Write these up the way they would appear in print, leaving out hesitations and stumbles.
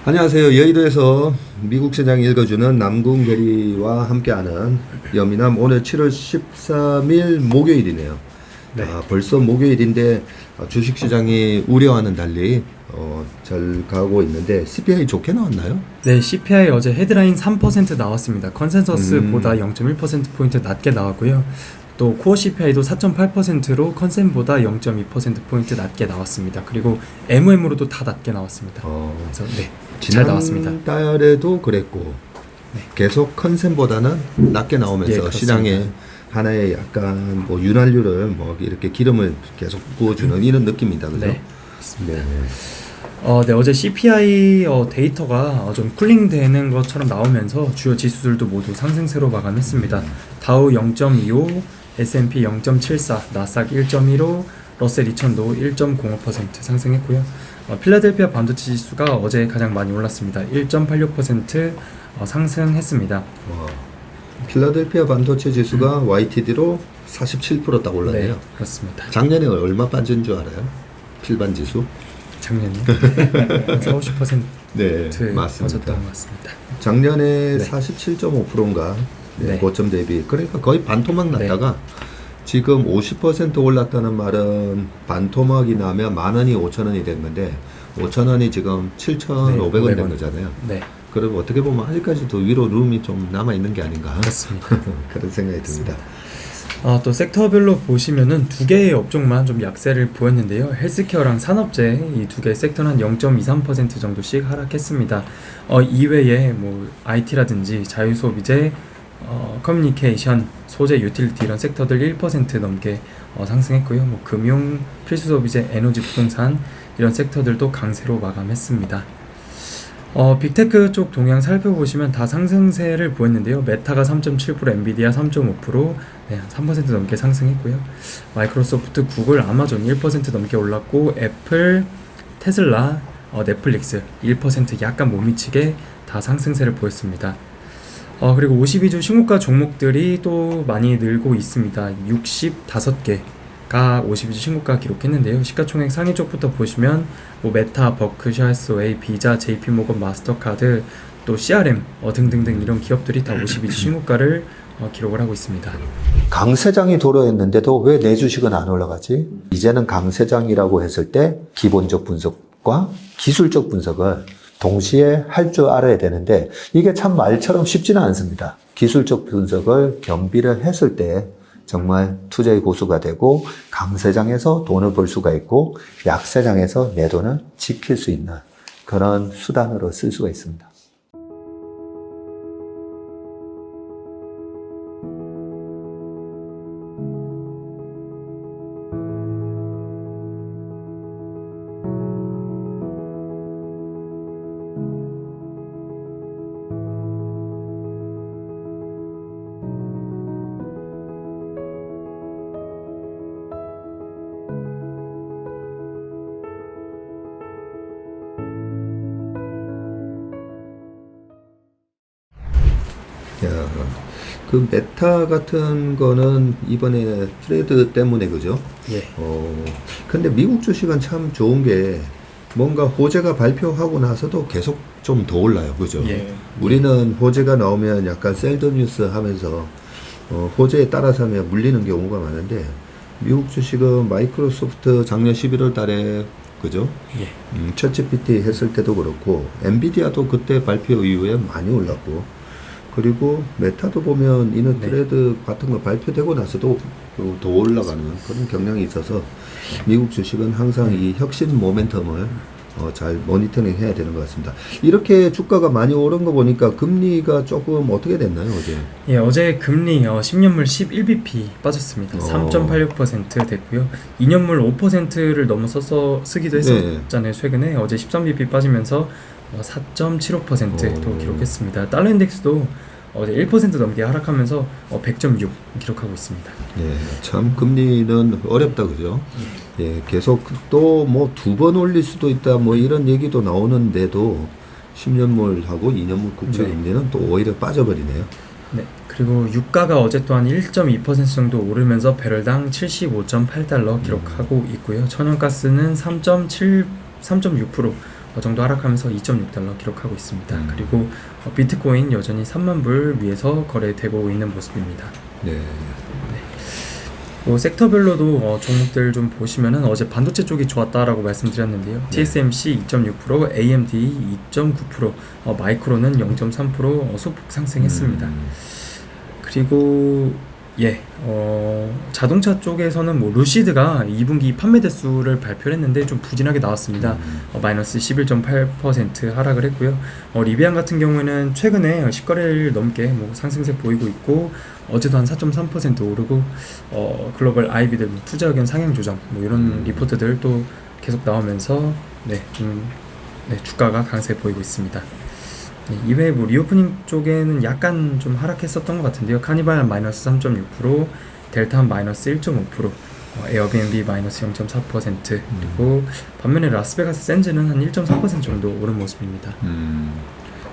안녕하세요. 여의도에서 미국 시장 읽어주는 남궁 대리와 함께하는 여미남. 오늘 7월 13일 목요일이네요. 네. 벌써 목요일인데 주식시장이 우려와는 달리 잘 가고 있는데 CPI 좋게 나왔나요? 네, CPI 어제 헤드라인 3% 나왔습니다. 컨센서스보다 0.1%포인트 낮게 나왔고요. 또 코어 CPI도 4.8%로 컨센보다 0.2%포인트 낮게 나왔습니다. 그리고 MOM으로도 다 낮게 나왔습니다. 그래서 네, 잘 나왔습니다. 지난달에도 그랬고 네. 계속 컨센보다는 낮게 나오면서 예, 시장에 하나의 약간 뭐 윤활유를 뭐 이렇게 기름을 계속 부어주는 이런 느낌이다, 그죠? 네, 그렇습니다. 네. 네, 어제 CPI 데이터가 좀 쿨링되는 것처럼 나오면서 주요 지수들도 모두 상승세로 마감했습니다. 다우 0.25, S&P 0.74, 나스닥 1.15, 러셀 2000도 1.05% 상승했고요. 필라델피아 반도체 지수가 어제 가장 많이 올랐습니다. 1.86% 상승했습니다. 필라델피아 반도체 지수가 YTD로 47%딱 올랐네요. 네, 그렇습니다. 작년에 얼마 빠진 줄 알아요? 필반 지수? 작년에 40~50% 네, 맞습니다. 빠졌던 것 같습니다. 작년에 네. 47.5%인가 네. 고점 대비, 그러니까 거의 반토막 났다가 지금 50% 올랐다는 말은 반토막이 나면 10,000원이 5,000원이 된 건데 5,000원이 지금 7,500원 된 거잖아요. 네, 그럼 어떻게 보면 아직까지도 위로 룸이 좀 남아 있는 게 아닌가 그렇습니다. 그런 생각이 듭니다. 또 섹터별로 보시면은 두 개의 업종만 좀 약세를 보였는데요. 헬스케어랑 산업재 이 두 개의 섹터는 한 0.23% 정도씩 하락했습니다. 이외에 뭐 IT라든지 자유소비재, 커뮤니케이션, 소재, 유틸리티 이런 섹터들 1% 넘게 상승했고요. 뭐 금융, 필수소비재, 에너지, 부동산 이런 sek터들도 강세로 마감했습니다. 빅테크 쪽 동향 살펴보시면 다 상승세를 보였는데요. 메타가 3.7%, 엔비디아 3.5%, 네, 3% 넘게 상승했고요. 마이크로소프트, 구글, 아마존 1% 넘게 올랐고, 애플, 테슬라, 넷플릭스 1% 약간 못 미치게 다 상승세를 보였습니다. 그리고 52주 신고가 종목들이 또 많이 늘고 있습니다. 65개가 52주 신고가 기록했는데요. 시가총액 상위 쪽부터 보시면 뭐 메타, 버크셔 해스웨이, 비자, JP모건, 마스터카드, 또 CRM 등등등 이런 기업들이 다 52주 신고가를 기록을 하고 있습니다. 강세장이 도래했는데도 왜 내 주식은 안 올라가지? 이제는 강세장이라고 했을 때 기본적 분석과 기술적 분석을 동시에 할 줄 알아야 되는데 이게 참 말처럼 쉽지는 않습니다. 기술적 분석을 겸비를 했을 때 정말 투자의 고수가 되고 강세장에서 돈을 벌 수가 있고 약세장에서 내 돈을 지킬 수 있는 그런 수단으로 쓸 수가 있습니다. 야, 그 메타 같은 거는 이번에 트레이드 때문에 그죠? 예. 근데 미국 주식은 참 좋은 게 뭔가 호재가 발표하고 나서도 계속 좀 더 올라요, 그죠? 예. 우리는 호재가 나오면 약간 셀더 뉴스 하면서 호재에 따라서 하면 물리는 경우가 많은데 미국 주식은 마이크로소프트 작년 11월 달에 그죠? 예. 챗GPT 했을 때도 그렇고 엔비디아도 그때 발표 이후에 많이 올랐고 그리고 메타도 보면 이너트레드 같은 거 발표되고 나서도 더 올라가는 그런 경향이 있어서 미국 주식은 항상 이 혁신 모멘텀을 잘 모니터링 해야 되는 것 같습니다. 이렇게 주가가 많이 오른 거 보니까 금리가 조금 어떻게 됐나요, 어제? 예, 어제 금리 10년물 11bp 빠졌습니다. 3.86% 됐고요. 2년물 5%를 쓰기도 했었잖아요. 최근에 어제 13bp 빠지면서 4.75%도 기록했습니다. 달러 인덱스도 어제 1% 넘게 하락하면서 100.6 기록하고 있습니다. 예, 참 금리는 어렵다, 그죠? 예, 계속 또 뭐 2번 올릴 수도 있다, 뭐 이런 얘기도 나오는데도 10년물하고 2년물 국채 금리는 또 오히려 빠져버리네요. 네, 그리고 유가가 어제 또한 1.2% 정도 오르면서 배럴당 75.8달러 기록하고 있고요. 천연가스는 3.6% 정도 하락하면서 2.6달러 기록하고 있습니다. 그리고 비트코인 여전히 3만 불 위에서 거래되고 있는 모습입니다. 네. 섹터별로도 종목들 좀 보시면은 어제 반도체 쪽이 좋았다라고 말씀드렸는데요. TSMC 2.6%, AMD 2.9%, 마이크론은 0.3% 소폭 상승했습니다. 그리고 자동차 쪽에서는 뭐 루시드가 2분기 판매 대수를 발표를 했는데 좀 부진하게 나왔습니다. 마이너스 11.8% 하락을 했고요. 리비안 같은 경우에는 최근에 10거래일 넘게 뭐 상승세 보이고 있고 어제도 한 4.3% 오르고 글로벌 IB들 투자 의견 상향 조정 뭐 이런 리포트들 또 계속 나오면서 주가가 강세 보이고 있습니다. 이외에 뭐 리오프닝 쪽에는 약간 좀 하락했었던 것 같은데요. 카니발 마이너스 3.6%, 델타 마이너스 1.5%, 에어비앤비 마이너스 0.4%, 그리고 반면에 라스베가스 샌즈는 한 1.3% 정도 오른 모습입니다.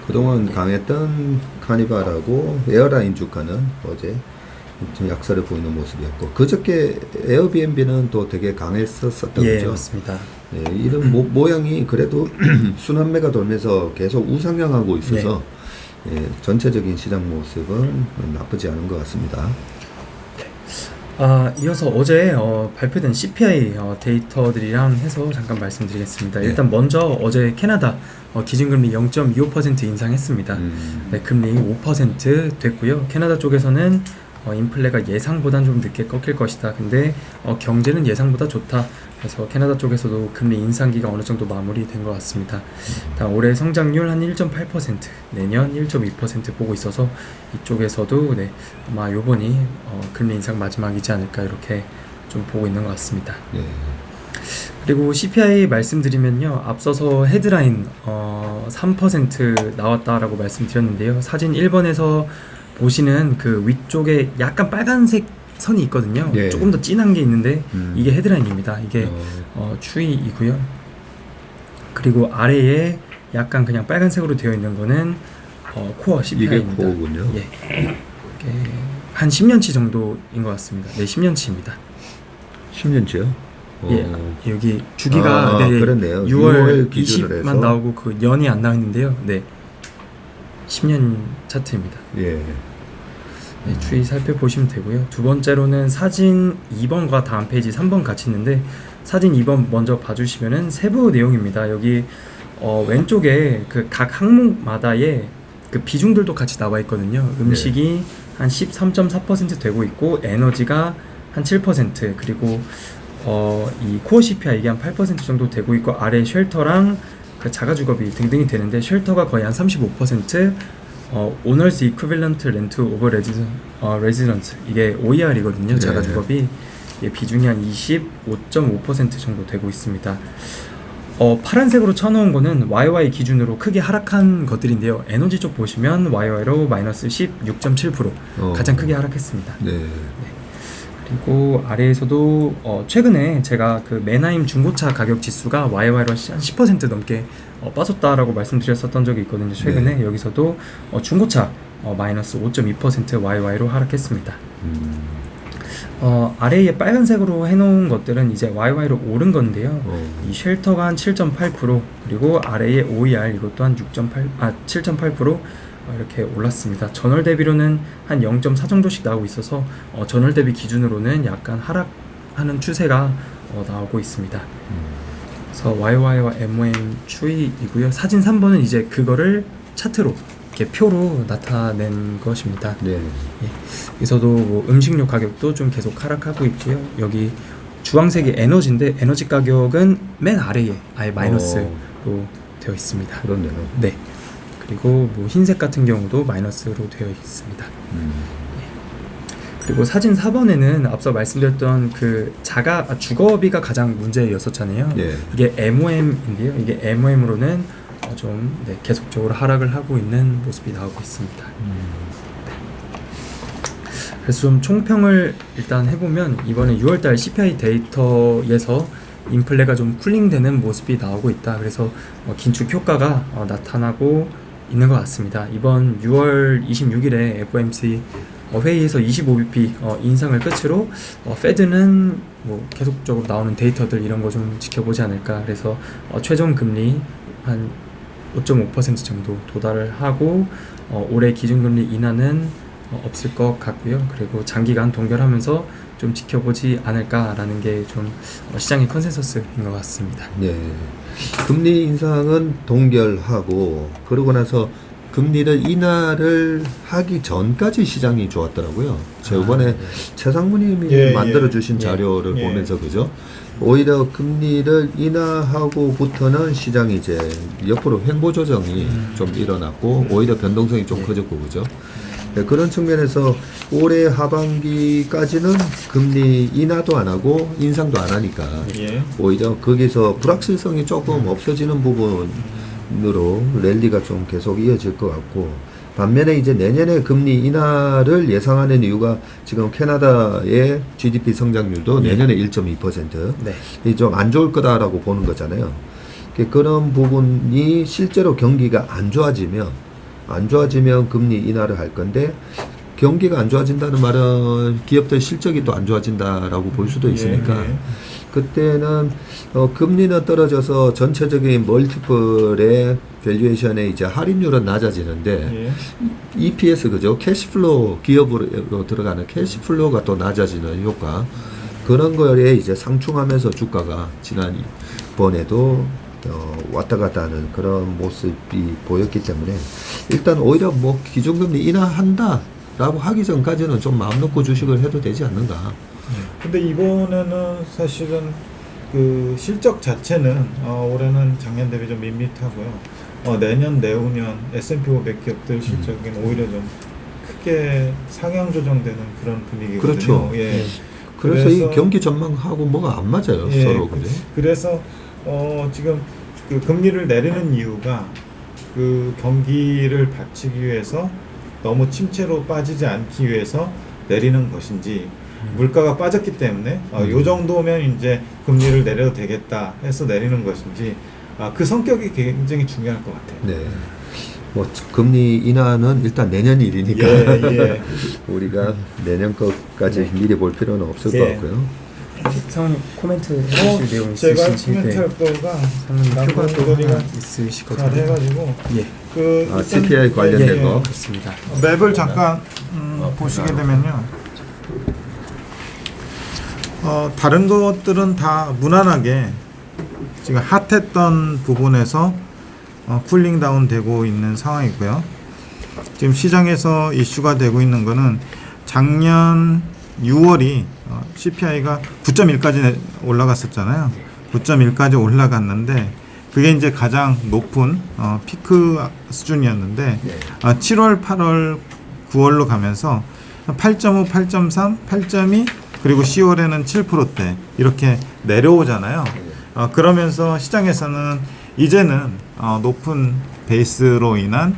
그동안 강했던 카니발하고 에어라인 주가는 어제 좀 약세를 보이는 모습이었고 그저께 에어비앤비는 또 되게 강했었었던 예, 거죠. 맞습니다. 네, 이런 모양이 그래도 순환매가 돌면서 계속 우상향하고 있어서 전체적인 시장 모습은 나쁘지 않은 것 같습니다. 이어서 어제 발표된 CPI 데이터들이랑 해서 잠깐 말씀드리겠습니다. 일단 먼저 어제 캐나다 기준금리 0.25% 인상했습니다. 금리 5% 됐고요. 캐나다 쪽에서는 인플레가 예상보단 좀 늦게 꺾일 것이다. 근데 경제는 예상보다 좋다. 그래서 캐나다 쪽에서도 금리 인상기가 어느 정도 마무리된 것 같습니다. 올해 성장률 한 1.8%, 내년 1.2% 보고 있어서 이쪽에서도 아마 요번이 금리 인상 마지막이지 않을까 이렇게 좀 보고 있는 것 같습니다. 그리고 CPI 말씀드리면요, 앞서서 헤드라인 3% 나왔다라고 말씀드렸는데요. 사진 1번에서 보시는 그 위쪽에 약간 빨간색 선이 있거든요. 조금 더 진한 게 있는데 이게 헤드라인입니다. 이게 추이이고요. 그리고 아래에 약간 그냥 빨간색으로 되어 있는 거는 코어 CPI입니다. 이게 코어군요. 이게 한 10년치 정도인 것 같습니다. 10년치입니다. 10년치요? 여기 주기가 그렇네요. 6월 20만 20만 나오고 그 년이 안 나와 있는데요. 10년 차트입니다. 추이 살펴보시면 되고요. 두 번째로는 사진 2번과 다음 페이지 3번 같이 있는데 사진 2번 먼저 봐주시면은 세부 내용입니다. 여기 왼쪽에 그 각 항목마다의 그 비중들도 같이 나와 있거든요. 음식이 한 13.4% 되고 있고 에너지가 한 7% 그리고 이 코어 CPI 이게 한 8% 정도 되고 있고 아래 쉘터랑 그 자가주거비 등등이 되는데 쉘터가 거의 한 35%, 오너스 이퀴밸런트 렌트 오버 레지던스 이게 OER이거든요. 자가주거비 비중이 한 25.5% 정도 되고 있습니다. 파란색으로 쳐놓은 거는 YY 기준으로 크게 하락한 것들인데요. 에너지 쪽 보시면 YY로 마이너스 16.7% 가장 크게 하락했습니다. 그리고 아래에서도 최근에 제가 그 맨하임 중고차 가격 지수가 YY로 한 10% 넘게 빠졌다라고 말씀드렸었던 적이 있거든요. 최근에 여기서도 중고차 마이너스 5.2% YY로 하락했습니다. 아래에 빨간색으로 해놓은 것들은 이제 YY로 오른 건데요. 이 쉘터가 한 7.8% 그리고 아래에 OER 이것도 한 7.8% 이렇게 올랐습니다. 전월 대비로는 한 0.4 정도씩 나오고 있어서 전월 대비 기준으로는 약간 하락하는 추세가 나오고 있습니다. 그래서 YY와 MOM 추이이고요. 사진 3번은 이제 그거를 차트로 이렇게 표로 나타낸 것입니다. 여기서도 뭐 음식료 가격도 좀 계속 하락하고 있고요. 여기 주황색이 에너지인데 에너지 가격은 맨 아래에 아예 마이너스로 되어 있습니다. 그렇네요. 그리고 뭐 흰색 같은 경우도 마이너스로 되어 있습니다. 그리고 사진 4번에는 앞서 말씀드렸던 그 주거비가 가장 문제였었잖아요. 이게 MOM인데요. 이게 MOM으로는 좀 계속적으로 하락을 하고 있는 모습이 나오고 있습니다. 그래서 좀 총평을 일단 해보면 이번에 6월달 CPI 데이터에서 인플레가 좀 쿨링되는 모습이 나오고 있다. 그래서 긴축 효과가 나타나고 있는 것 같습니다. 이번 6월 26일에 FOMC 회의에서 25bp 인상을 끝으로 페드는 뭐 계속적으로 나오는 데이터들 이런 거 좀 지켜보지 않을까. 그래서 최종 금리 한 5.5% 정도 도달을 하고 올해 기준금리 인하는 없을 것 같고요. 그리고 장기간 동결하면서 좀 지켜보지 않을까라는 게 좀 시장의 컨센서스인 것 같습니다. 네. 금리 인상은 동결하고 그러고 나서 금리를 인하를 하기 전까지 시장이 좋았더라고요. 제가 이번에 최상무님이 만들어주신 자료를 보면서 그죠? 오히려 금리를 인하하고부터는 시장이 이제 옆으로 횡보 조정이 좀 일어났고 오히려 변동성이 좀 커졌고 그죠? 네, 그런 측면에서 올해 하반기까지는 금리 인하도 안 하고 인상도 안 하니까 오히려 거기서 불확실성이 조금 없어지는 부분으로 랠리가 좀 계속 이어질 것 같고 반면에 이제 내년에 금리 인하를 예상하는 이유가 지금 캐나다의 GDP 성장률도 내년에 1.2% 이 좀 안 좋을 거다라고 보는 거잖아요. 그런 부분이 실제로 경기가 안 좋아지면 금리 인하를 할 건데 경기가 안 좋아진다는 말은 기업들 실적이 또 안 좋아진다라고 볼 수도 있으니까 그때는 금리는 떨어져서 전체적인 멀티플의 밸류에이션의 이제 할인율은 낮아지는데 EPS 그죠? 캐시플로우 기업으로 들어가는 캐시플로우가 또 낮아지는 효과 그런 거에 이제 상충하면서 주가가 지난번에도 왔다 갔다 하는 그런 모습이 보였기 때문에 일단 오히려 뭐 기준금리 인하한다라고 하기 전까지는 좀 마음 놓고 주식을 해도 되지 않는가. 근데 이번에는 사실은 그 실적 자체는 올해는 작년 대비 좀 밋밋하고요. 내년 내후년 S&P 500 기업들 실적은 오히려 좀 크게 상향 조정되는 그런 분위기거든요. 그렇죠. 그래서 이 경기 전망하고 뭐가 안 맞아요. 서로 그죠? 그래서 지금 그 금리를 내리는 이유가 그 경기를 받치기 위해서 너무 침체로 빠지지 않기 위해서 내리는 것인지 물가가 빠졌기 때문에 요 정도면 이제 금리를 내려도 되겠다 해서 내리는 것인지 그 성격이 굉장히 중요할 것 같아요. 네. 뭐 금리 인하는 일단 내년 일이니까 우리가 내년 것까지 미리 볼 필요는 없을 것 같고요. 상황 코멘트 해주실 내용 제가 있으신지 코멘트 할 거가 표가 또 도리가 하나 있으시거든요. 잘 해가지고 그 CPI 관련된 거 그렇습니다. 맵을 잠깐 보시게 되면요. 다른 것들은 다 무난하게 지금 핫했던 부분에서 쿨링 다운 되고 있는 상황이고요. 지금 시장에서 이슈가 되고 있는 거는 작년 6월이 CPI가 9.1까지 올라갔었잖아요. 9.1까지 올라갔는데 그게 이제 가장 높은 피크 수준이었는데 7월, 8월, 9월로 가면서 8.5, 8.3, 8.2 그리고 10월에는 7%대 이렇게 내려오잖아요. 그러면서 시장에서는 이제는 높은 베이스로 인한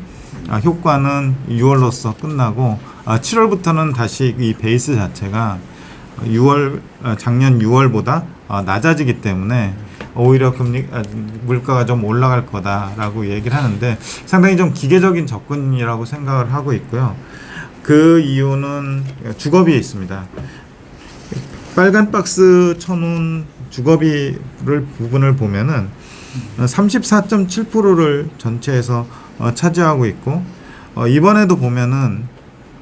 효과는 6월로서 끝나고 7월부터는 다시 이 베이스 자체가 작년 6월보다 낮아지기 때문에 오히려 물가가 좀 올라갈 거다라고 얘기를 하는데 상당히 좀 기계적인 접근이라고 생각을 하고 있고요. 그 이유는 주거비에 있습니다. 빨간 박스 쳐놓은 주거비 부분을 보면은 34.7%를 전체에서 차지하고 있고 이번에도 보면은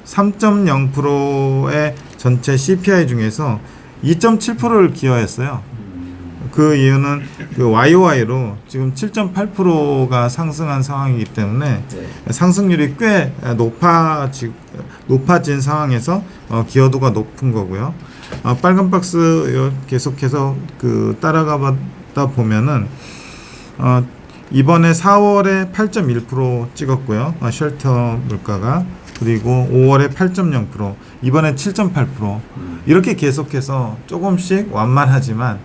3.0%의 전체 CPI 중에서 2.7%를 기여했어요. 그 이유는 그 YOY로 지금 7.8%가 상승한 상황이기 때문에 상승률이 꽤 높아진 상황에서 기여도가 높은 거고요. 빨간 박스 계속해서 그 따라가다 보면은 이번에 4월에 8.1% 찍었고요. 쉘터 물가가 그리고 5월에 8.0% 이번에 7.8% 이렇게 계속해서 조금씩 완만하지만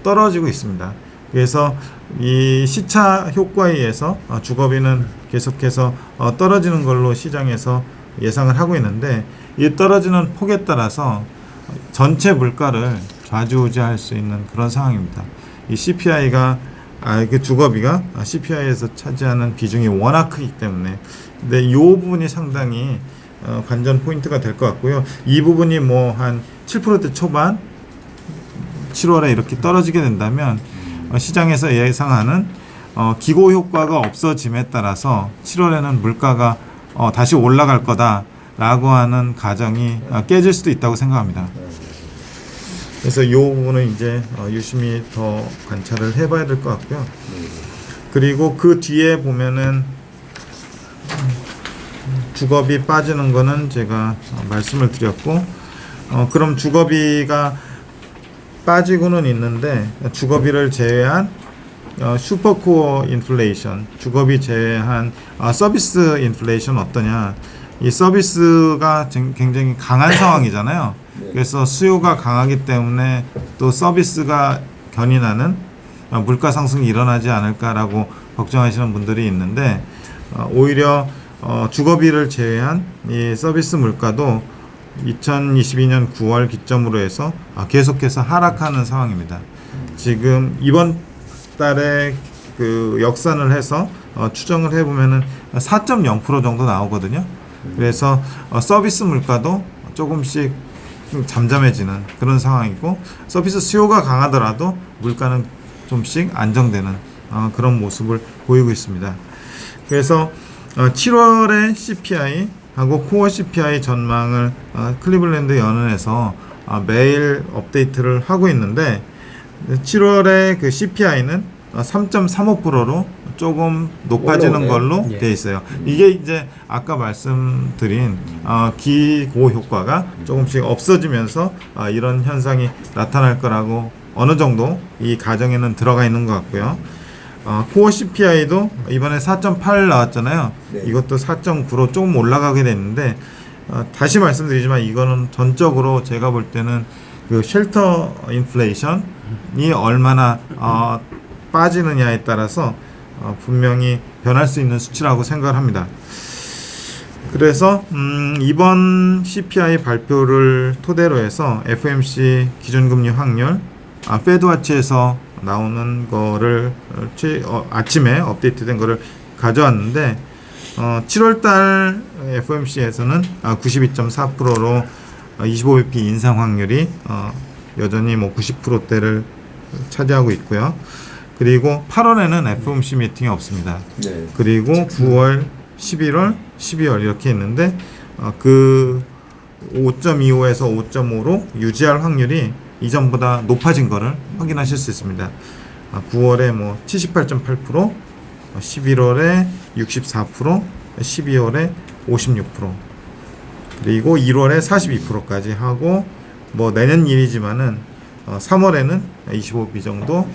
떨어지고 있습니다. 그래서 이 시차 효과에 의해서 주거비는 계속해서 떨어지는 걸로 시장에서 예상을 하고 있는데 이 떨어지는 폭에 따라서 전체 물가를 좌지우지할 수 있는 그런 상황입니다. 이 CPI가 그 주거비가 CPI에서 차지하는 비중이 워낙 크기 때문에 근데 이 부분이 상당히 관전 포인트가 될 것 같고요. 이 부분이 뭐 한 7% 초반 7월에 이렇게 떨어지게 된다면 시장에서 예상하는 기고 효과가 없어짐에 따라서 7월에는 물가가 다시 올라갈 거다라고 하는 가정이 깨질 수도 있다고 생각합니다. 그래서 이 부분은 이제 유심히 더 관찰을 해봐야 될 것 같고요. 그리고 그 뒤에 보면은 주거비 빠지는 거는 제가 말씀을 드렸고, 그럼 주거비가 빠지고는 있는데 주거비를 제외한 슈퍼코어 인플레이션, 주거비 제외한 서비스 인플레이션 어떠냐? 이 서비스가 굉장히 강한 상황이잖아요. 그래서 수요가 강하기 때문에 또 서비스가 견인하는 물가 상승이 일어나지 않을까라고 걱정하시는 분들이 있는데, 오히려 주거비를 제외한 이 서비스 물가도 2022년 9월 기점으로 해서 계속해서 하락하는 상황입니다. 지금 이번 달에 그 역산을 해서 추정을 해보면은 4.0% 정도 나오거든요. 그래서 서비스 물가도 조금씩 잠잠해지는 그런 상황이고, 서비스 수요가 강하더라도 물가는 좀씩 안정되는 그런 모습을 보이고 있습니다. 그래서 7월의 CPI 하고 코어 CPI 전망을 클리블랜드 연은에서 매일 업데이트를 하고 있는데, 7월의 그 CPI는 3.35%로 조금 높아지는 걸로 되어 있어요. 이게 이제 아까 말씀드린 기고 효과가 조금씩 없어지면서 이런 현상이 나타날 거라고 어느 정도 이 가정에는 들어가 있는 것 같고요. 코어 CPI도 이번에 4.8 나왔잖아요. 네. 이것도 4.9로 조금 올라가게 됐는데, 다시 말씀드리지만 이거는 전적으로 제가 볼 때는 그 쉘터 인플레이션이 얼마나 빠지느냐에 따라서 분명히 변할 수 있는 수치라고 생각을 합니다. 그래서 이번 CPI 발표를 토대로 해서 FOMC 기준금리 확률, 페드와치에서 나오는 거를 아침에 업데이트된 거를 가져왔는데, 7월달 FOMC에서는 92.4%로 25bp 인상 확률이 여전히 뭐 90%대를 차지하고 있고요. 그리고 8월에는 FOMC 미팅이 없습니다. 네. 그리고 9월, 11월, 12월 이렇게 있는데, 그 5.25에서 5.5로 유지할 확률이 이전보다 높아진 거를 확인하실 수 있습니다. 9월에 뭐 78.8%, 11월에 64%, 12월에 56%, 그리고 1월에 42%까지 하고, 뭐 내년 일이지만은 3월에는 25bp 정도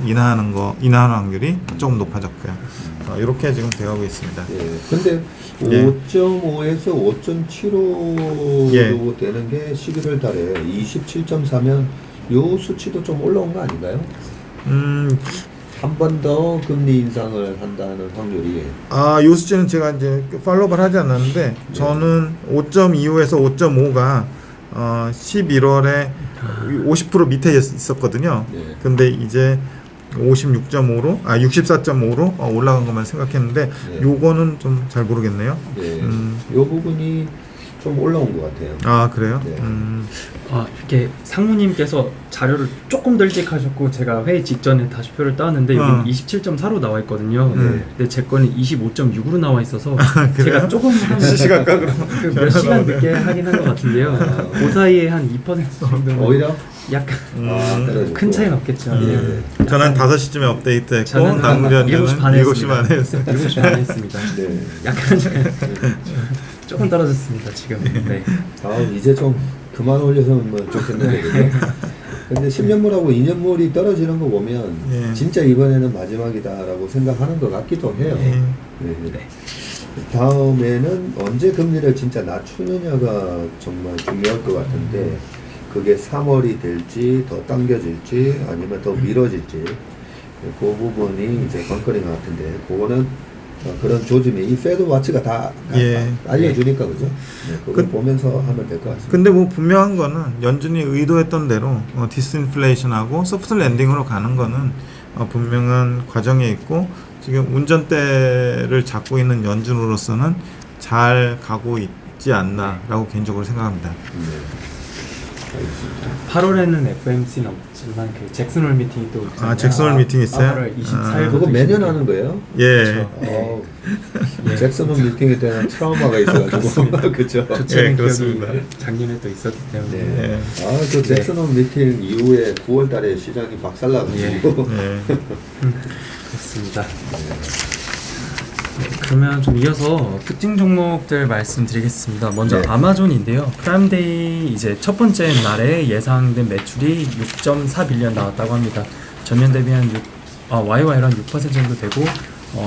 인하하는 확률이 조금 높아졌고요. 이렇게 지금 되어가고 있습니다. 예. 근데 5.5에서 5.75로 예. 되는 게 11월 달에 27.4면 요 수치도 좀 올라온 거 아닌가요? 한 번 더 금리 인상을 한다는 확률이. 요 수치는 제가 이제 팔로우를 하지 않았는데, 저는 5.25에서 5.5가 11월에 50% 밑에 있었거든요. 네. 근데 이제 56.5로 64.5로 올라간 것만 생각했는데, 네. 요거는 좀 잘 모르겠네요. 네. 요 부분이 좀 올라온 것 같아요. 그래요? 네. 이렇게 상무님께서 자료를 조금 더 일찍 하셨고 제가 회의 직전에 다시 표를 따왔는데 여기 27.4로 나와 있거든요. 근데 제 거는 25.6으로 나와 있어서 제가 조금 시시각각으로 몇 시간 늦게 하긴 한 것 같은데요. 그 사이에 한 2% 정도는 오히려 약간 떨어졌고. 큰 차이는 없겠죠. 네. 저는 5시쯤에 업데이트했고, 저는 한 남무전에는 7시 반에 7시 반에 했어요. 7시 반에 했습니다. 네. 약간 조금 떨어졌습니다 지금. 네. 이제 좀 그만 올려서면 좋겠는데. 그죠? 근데 10년물하고 2년물이 떨어지는 거 보면 예. 진짜 이번에는 마지막이다라고 생각하는 것 같기도 해요. 예. 네. 다음에는 언제 금리를 진짜 낮추느냐가 정말 중요할 것 같은데, 그게 3월이 될지 더 당겨질지 아니면 더 미뤄질지, 그 부분이 이제 관건인 것 같은데, 그거는 그런 조짐이 이 페드 와치가 다 알려주니까, 그죠? 네, 그걸 보면서 하면 될 것 같습니다. 근데 뭐 분명한 거는 연준이 의도했던 대로 디스인플레이션하고 소프트 랜딩으로 가는 거는 분명한 과정에 있고, 지금 운전대를 잡고 있는 연준으로서는 잘 가고 있지 않나라고 개인적으로 생각합니다. 알겠습니다. 8월에는 FMC는 없지만 그 잭슨홀 미팅이 또 있잖아요. 잭슨홀 미팅 있어요? 8월 24일부터 그거 매년 하는 거예요? 예. 어, 잭슨홀 미팅에 대한 트라우마가 있어가지고 그렇죠. 좋지 않은 기억이 그렇습니다. 작년에 또 있었기 때문에 네. 그 잭슨홀 미팅 이후에 9월달에 시장이 박살나가지고. 예. 그렇습니다. 네, 그러면 좀 이어서 특징 종목들 말씀드리겠습니다. 먼저 네. 아마존인데요. 프라임데이 이제 첫 번째 날에 예상된 매출이 6.4빌리언 나왔다고 합니다. 전년 대비 YY로 한 6% 정도 되고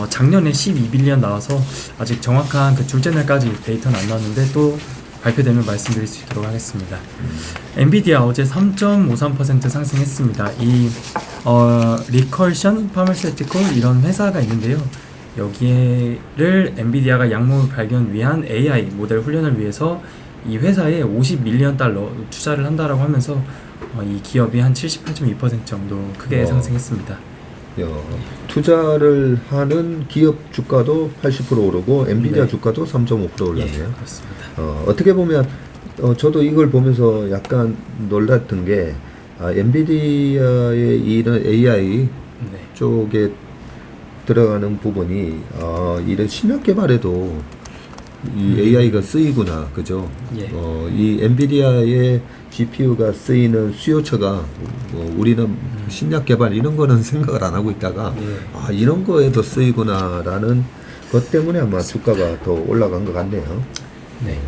작년에 12빌리언 나와서 아직 정확한 그 둘째 날까지 데이터는 안 나왔는데 또 발표되면 말씀드릴 수 있도록 하겠습니다. 엔비디아 어제 3.53% 상승했습니다. 이 리컬션 파마세티컬 이런 회사가 있는데요. 여기를 엔비디아가 약물 발견 위한 AI 모델 훈련을 위해서 이 회사에 50밀리언 달러 투자를 한다라고 하면서 이 기업이 한 78.2% 정도 크게 상승했습니다. 투자를 하는 기업 주가도 80% 오르고 엔비디아 네. 주가도 3.5% 올랐네요. 그렇습니다. 어떻게 보면 저도 이걸 보면서 약간 놀랐던 게 엔비디아의 이런 AI 네. 쪽에 들어가는 부분이 이런 신약 개발에도 이 AI가 쓰이구나, 그죠? 예. 이 엔비디아의 GPU가 쓰이는 수요처가 우리는 신약 개발 이런 거는 생각을 안 하고 있다가 예. 이런 거에도 쓰이구나라는 것 때문에 아마 주가가 더 올라간 것 같네요. 네.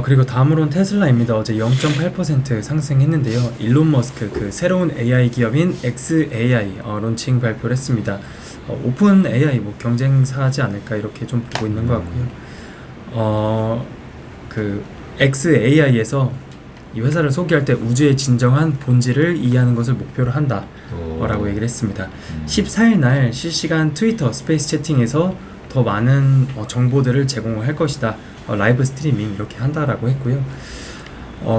그리고 다음으로는 테슬라입니다. 어제 0.8% 상승했는데요. 일론 머스크 그 새로운 AI 기업인 xAI 론칭 발표를 했습니다. 오픈 AI 뭐 경쟁사지 않을까 이렇게 좀 보고 있는 것 같고요. 그 xAI에서 이 회사를 소개할 때 우주의 진정한 본질을 이해하는 것을 목표로 한다 라고 얘기를 했습니다. 14일 날 실시간 트위터 스페이스 채팅에서 더 많은 정보들을 제공할 것이다. 라이브 스트리밍 이렇게 한다라고 했고요.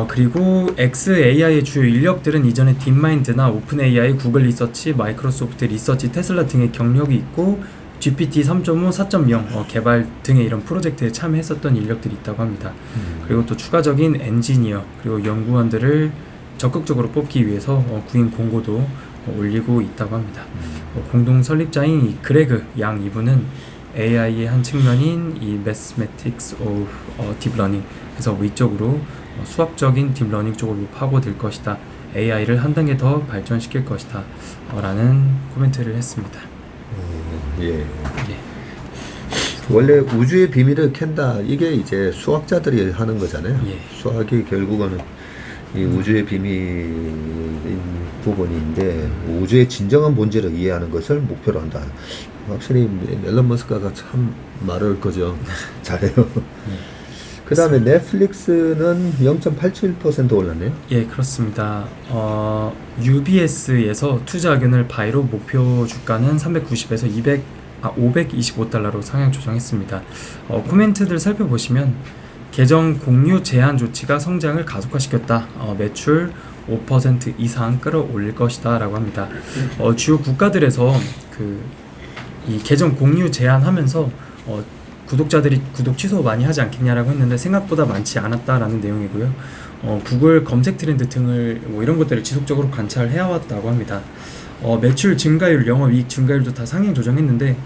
그리고 xAI의 주요 인력들은 이전에 딥마인드나 오픈AI, 구글 리서치, 마이크로소프트 리서치, 테슬라 등의 경력이 있고 GPT 3.5, 4.0 개발 등의 이런 프로젝트에 참여했었던 인력들이 있다고 합니다. 그리고 또 추가적인 엔지니어 그리고 연구원들을 적극적으로 뽑기 위해서 구인 공고도 올리고 있다고 합니다. 공동 설립자인 이 그레그 양 이분은 AI의 한 측면인 이 Mathematics of Deep Learning 그래서 위쪽으로 수학적인 딥러닝 쪽으로 파고들 것이다. AI를 한 단계 더 발전시킬 것이다. 라는 코멘트를 했습니다. 예. 원래 우주의 비밀을 캔다. 이게 이제 수학자들이 하는 거잖아요. 예. 수학이 결국은 이 우주의 비밀인 부분인데 우주의 진정한 본질을 이해하는 것을 목표로 한다. 확실히 앨런 머스크가 참 말을 거죠. 잘해요. 그 다음에 넷플릭스는 0.87% 올랐네요. 예, 그렇습니다. UBS에서 투자 의견을 바이로 목표 주가는 390에서 525달러로 상향 조정했습니다. 코멘트들 살펴보시면 계정 공유 제한 조치가 성장을 가속화시켰다. 매출 5% 이상 끌어올릴 것이다 라고 합니다. 주요 국가들에서 이 계정 공유 제한하면서 구독자들이 구독 취소 많이 하지 않겠냐라고 했는데 생각보다 많지 않았다라는 내용이고요. 구글 검색 트렌드 등을 이런 것들을 지속적으로 관찰해야 왔다고 합니다. 매출 증가율, 영업이익 증가율도 다 상향 조정했는데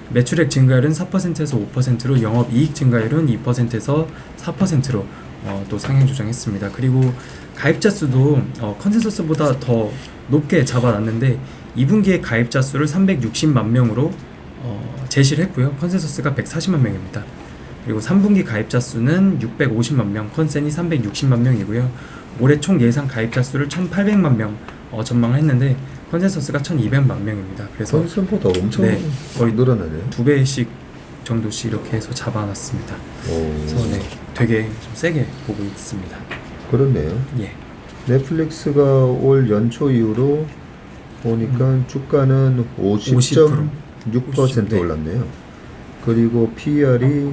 매출액 증가율은 4%에서 5%로 영업이익 증가율은 2%에서 4%로 또 상향 조정했습니다. 그리고 가입자 수도 컨센서스보다 더 높게 잡아놨는데 2분기에 가입자 수를 360만 명으로 제시를 했고요. 컨센서스가 140만 명입니다. 그리고 3분기 가입자 수는 650만 명, 컨센이 360만 명이고요. 올해 총 예상 가입자 수를 1,800만 명 전망을 했는데 컨센서스가 1,200만 명입니다. 그래서 컨센보다 엄청 거의 늘어나네요. 2배씩 정도씩 이렇게 해서 잡아놨습니다. 그래서 되게 좀 세게 보고 있습니다. 그렇네요. 예. 넷플릭스가 올 연초 이후로 보니까 주가는 50.6% 네. 올랐네요. 그리고 PER이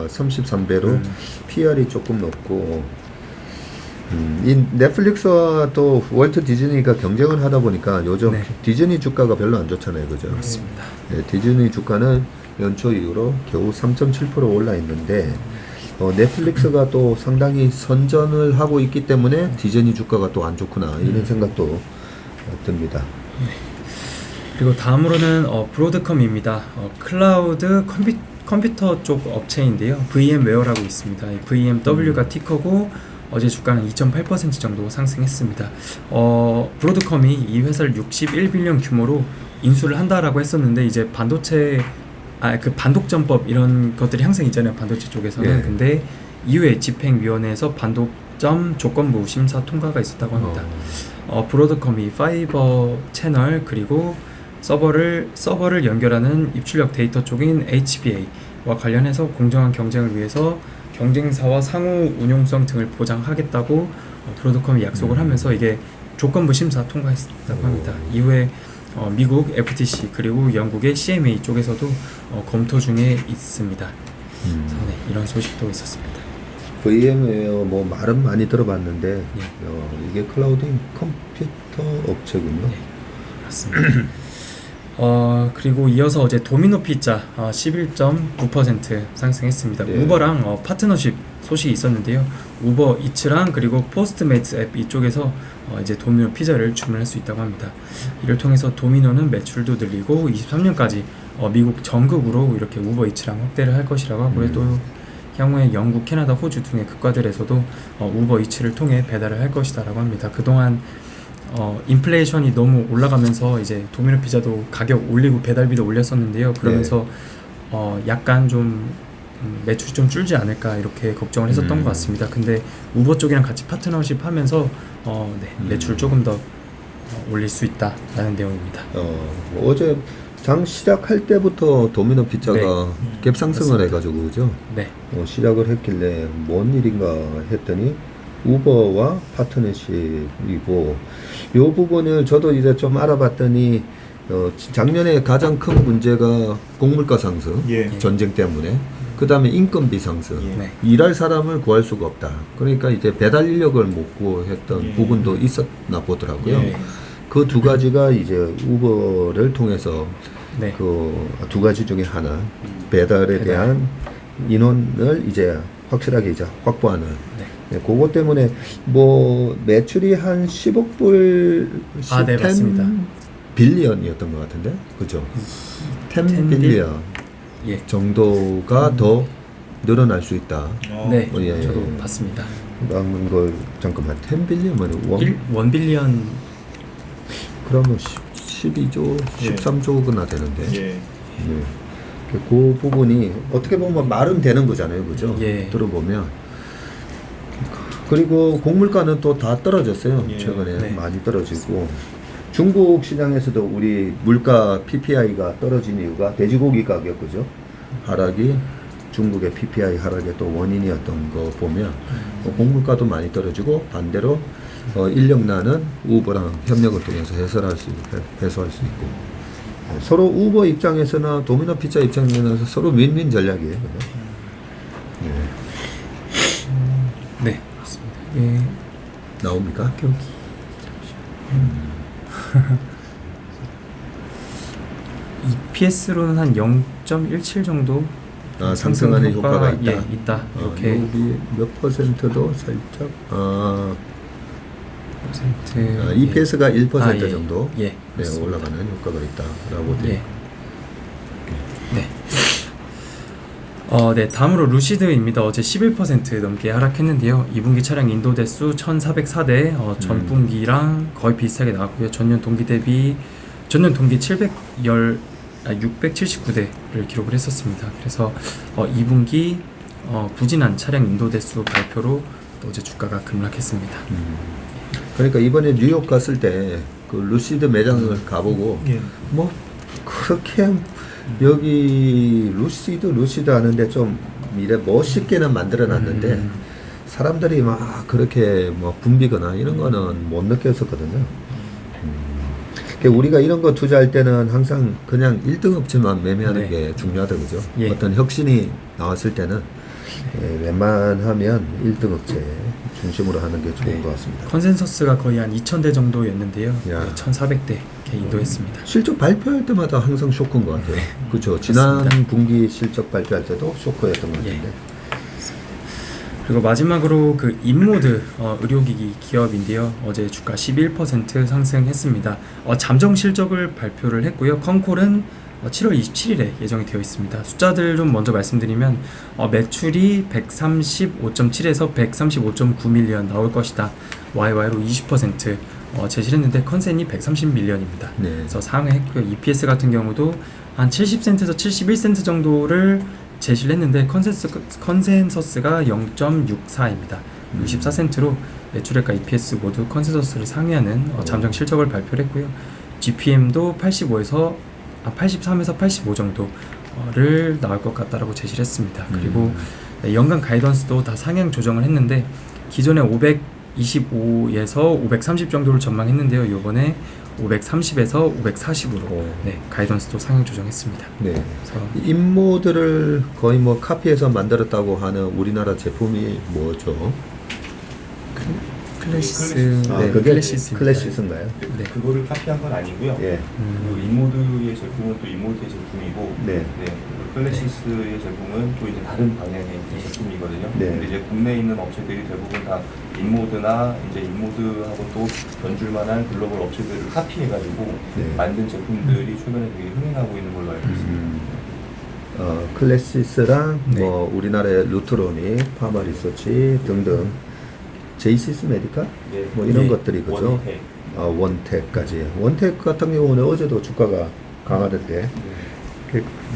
33배로 PER이 조금 높고 이 넷플릭스와 또 월트 디즈니가 경쟁을 하다 보니까 요즘 네. 디즈니 주가가 별로 안 좋잖아요. 그죠? 그렇습니다. 네, 디즈니 주가는 연초 이후로 겨우 3.7% 올라 있는데 넷플릭스가 또 상당히 선전을 하고 있기 때문에 디즈니 주가가 또 안 좋구나 이런 생각도 듭니다. 그리고 다음으로는 브로드컴입니다. 클라우드 컴퓨터 쪽 업체인데요. VM웨어라고 있습니다. 이 VMW가 티커고 어제 주가는 2.8% 정도 상승했습니다. 브로드컴이 이 회사를 61빌리언 규모로 인수를 한다라고 했었는데 이제 반도체 그 반독점법 이런 것들이 항상 있잖아요. 반도체 쪽에서는. 예. 근데 이후에 집행위원회에서 반독점 조건부 심사 통과가 있었다고 합니다. 브로드컴이 파이버 채널 그리고 서버를 연결하는 입출력 데이터 쪽인 HBA와 관련해서 공정한 경쟁을 위해서 경쟁사와 상호 운용성 등을 보장하겠다고 브로드컴이 약속을 하면서 이게 조건부 심사 통과했다고 합니다. 이후에 미국 FTC 그리고 영국의 CMA 쪽에서도 검토 중에 있습니다. 그래서 네, 이런 소식도 있었습니다. VM웨어 뭐 말은 많이 들어봤는데 예. 이게 클라우드 컴퓨터 업체군요. 네, 그렇습니다. 그리고 이어서 어제 도미노 피자 11.9% 상승했습니다. 예. 우버랑 파트너십 소식이 있었는데요. 우버 이츠랑 그리고 포스트메이트 앱 이쪽에서 이제 도미노 피자를 주문할 수 있다고 합니다. 이를 통해서 도미노는 매출도 늘리고 23년까지 미국 전국으로 이렇게 우버 이츠랑 확대를 할 것이라고 하고요. 또 향후에 영국, 캐나다, 호주 등의 국가들에서도 우버 이츠를 통해 배달을 할 것이다라고 합니다. 그동안 인플레이션이 너무 올라가면서 이제 도미노 피자도 가격 올리고 배달비도 올렸었는데요. 그러면서 약간 좀 매출이 좀 줄지 않을까 이렇게 걱정을 했었던 것 같습니다. 근데 우버 쪽이랑 같이 파트너십 하면서 매출 조금 더 올릴 수 있다라는 내용입니다. 어제 장 시작할 때부터 도미노 피자가 갭상승을 맞습니다. 해가지고 그죠? 네. 시작을 했길래 뭔 일인가 했더니 우버와 파트너십이고 이 부분을 저도 이제 좀 알아봤더니 작년에 가장 큰 문제가 곡물가 상승, 예. 전쟁 때문에 그 다음에 인건비 상승, 네. 일할 사람을 구할 수가 없다. 그러니까 이제 배달 인력을 못 구했던 예. 부분도 있었나 보더라고요. 예. 그 두 가지가 이제 우버를 통해서 네. 그 두 가지 중에 하나 배달에 대한 인원을 이제 확실하게 이제 확보하는. 네, 그것 때문에 뭐 매출이 한 10억 불, 네, 맞습니다. 빌리언이었던 것 같은데, 그죠? 10 10 빌리언 예. 정도가 더 늘어날 수 있다. 네. 예. 저도 봤습니다. 라는 걸 잠깐만 10 빌리언은 1 빌리언 그러면 12조, 예. 13조나 되는데. 예. 네. 그 부분이 어떻게 보면 말은 되는 거잖아요, 그죠? 예. 들어보면. 그리고 곡물가는 또 다 떨어졌어요. 예. 최근에 네. 많이 떨어지고. 중국 시장에서도 우리 물가 PPI가 떨어진 이유가 돼지고기 가격, 그죠? 하락이 중국의 PPI 하락의 또 원인이었던 거 보면 곡물가도 많이 떨어지고 반대로 인력난은 우버랑 협력을 통해서 해소할 수 있고 서로 우버 입장에서나 도미노 피자 입장에서 서로 윈윈 전략이에요. 그죠? 네. 맞습니다. 예. 나옵니까? 여기 EPS로는 한 0.17 정도 상승하는 효과가 있다. 예, 있다. 이렇게 여기 몇 퍼센트도 살짝 퍼센트 EPS가 1% 예. 정도 예, 네, 맞습니다. 올라가는 효과가 있다라고 예. 돼요. 네. 네, 다음으로 루시드입니다. 어제 11% 넘게 하락했는데요. 2분기 차량 인도 대수 1,404대, 전분기랑 거의 비슷하게 나왔고요. 전년 동기 679대를 기록을 했었습니다. 그래서 2분기 부진한 차량 인도 대수 발표로 또 어제 주가가 급락했습니다. 그러니까 이번에 뉴욕 갔을 때 그 루시드 매장을 가보고 예. 뭐 그렇게 여기 루시드 하는데 좀 이래 멋있게는 만들어놨는데 사람들이 막 그렇게 뭐 붐비거나 이런 거는 못 느꼈었거든요. 그러니까 우리가 이런 거 투자할 때는 항상 그냥 1등 업체만 매매하는 네. 게 중요하다, 그죠? 예. 어떤 혁신이 나왔을 때는 웬만하면 1등 업체 중심으로 하는 게 좋은 네. 것 같습니다. 컨센서스가 거의 한 2,000대 정도였는데요. 야. 1,400대 이렇게 인도했습니다. 실적 발표할 때마다 항상 쇼크인 것 같아요. 그렇죠. 지난 맞습니다. 분기 실적 발표할 때도 쇼크였던 것 예. 같은데. 그리고 마지막으로 그 인모드 의료기기 기업인데요. 어제 주가 11% 상승했습니다. 잠정 실적을 발표를 했고요. 컨콜은 7월 27일에 예정이 되어 있습니다. 숫자들 좀 먼저 말씀드리면 매출이 135.7에서 135.9 밀리언 나올 것이다. YY로 20% 제시했는데 컨센이 130 밀리언입니다. 네. 그래서 상회했고요. EPS 같은 경우도 한 70센트에서 71센트 정도를 제시를 했는데 컨센서스가 0.64입니다. 64센트로 매출액과 EPS 모두 컨센서스를 상회하는 잠정 실적을 발표를 했고요. GPM도 83에서 85 정도를 나올 것 같다라고 제시를 했습니다. 그리고 연간 가이던스도 다 상향 조정을 했는데 기존에 525에서 530 정도를 전망했는데요. 이번에 530에서 540으로 가이던스도 상향 조정했습니다. 네. 그래서 인모드를 거의 뭐 카피해서 만들었다고 하는 우리나라 제품이 뭐죠? 클래시스, 그게 클래시스입니다. 클래시스인가요? 네. 그거를 카피한 건 아니고요. 예. 그 인모드의 제품은 또 인모드의 제품이고, 네. 클래시스의 제품은 또 이제 다른 방향의 제품이거든요. 네. 근데 이제 국내에 있는 업체들이 대부분 다 인모드나 이제 인모드하고 또 견줄만한 글로벌 업체들을 카피해가지고 네. 만든 제품들이 최근에 되게 흥행하고 있는 걸로 알고 있습니다. 클래시스랑 네. 뭐 우리나라의 루트로닉, 파마 리서치 등등, 제이시스 메디카 네. 뭐 이런 네. 것들이 그죠? 원택. 원택까지. 원택 같은 경우는 어제도 주가가 강하던데.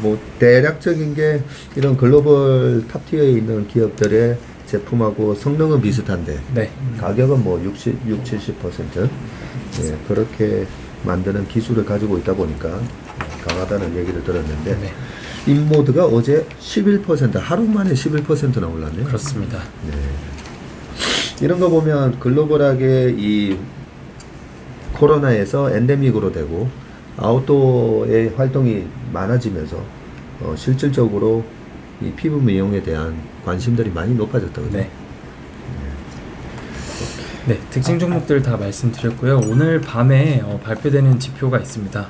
뭐 대략적인 게 이런 글로벌 탑티어에 있는 기업들의 제품하고 성능은 비슷한데 네. 가격은 뭐 70% 예, 그렇게 만드는 기술을 가지고 있다 보니까 강하다는 얘기를 들었는데 네. 인모드가 어제 11% 하루 만에 11%나 올랐네요. 그렇습니다. 네. 이런 거 보면 글로벌하게 이 코로나에서 엔데믹으로 되고 아웃도어의 활동이 많아지면서 실질적으로 이 피부 미용에 대한 관심들이 많이 높아졌다고요. 네. 네, 특징 종목들 다 말씀드렸고요. 오늘 밤에 발표되는 지표가 있습니다.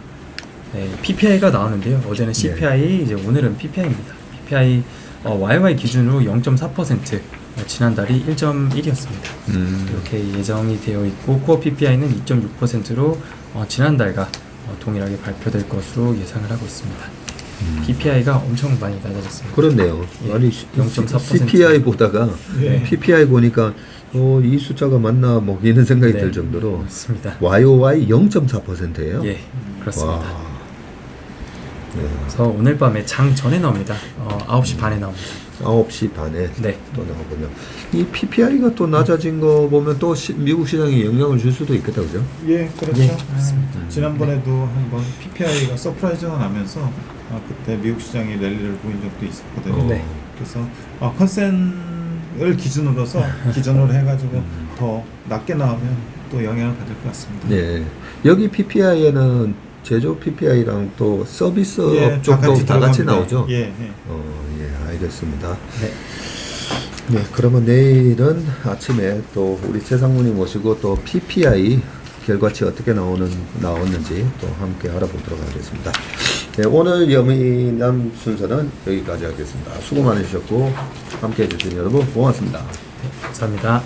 네, PPI가 나오는데요. 어제는 CPI, 이제 오늘은 PPI입니다. PPI YY 기준으로 0.4%, 지난달이 1.1이었습니다. 이렇게 예정이 되어 있고 코어 PPI는 2.6%로 지난달과 동일하게 발표될 것으로 예상을 하고 있습니다. PPI가 엄청 많이 낮아졌습니다. 그렇네요. 예, 아니 0.4%. CPI 보다가 네. PPI 보니까 이 숫자가 맞나 뭐 이런 생각이 네, 들 정도로 맞습니다. YOY 0.4%예요. 예, 그렇습니다. 와. 그래서 오늘 밤에 장 전에 나옵니다. 9시 반에 나옵니다. 9시 반에 네. 또 나오군요. 이 PPI가 또 낮아진 거 보면 또 미국 시장에 영향을 줄 수도 있겠다, 그죠? 예, 그렇죠. 예, 그렇습니다. 지난번에도 한번 PPI가 서프라이즈가 나면서 그때 미국 시장이 랠리를 보인 적도 있었거든요. 네. 그래서 컨센을 기준으로 해가지고 더 낮게 나오면 또 영향을 받을 것 같습니다. 네. 여기 PPI에는 제조 PPI랑 또 서비스 예, 업종도 다 같이 들어갑니다. 나오죠? 예, 예. 예, 알겠습니다. 네. 네, 그러면 내일은 아침에 또 우리 최상문이 모시고 또 PPI 결과치 어떻게 나왔는지 또 함께 알아보도록 하겠습니다. 네, 오늘 여미남 순서는 여기까지 하겠습니다. 수고 많으셨고 함께 해주신 여러분 고맙습니다. 감사합니다.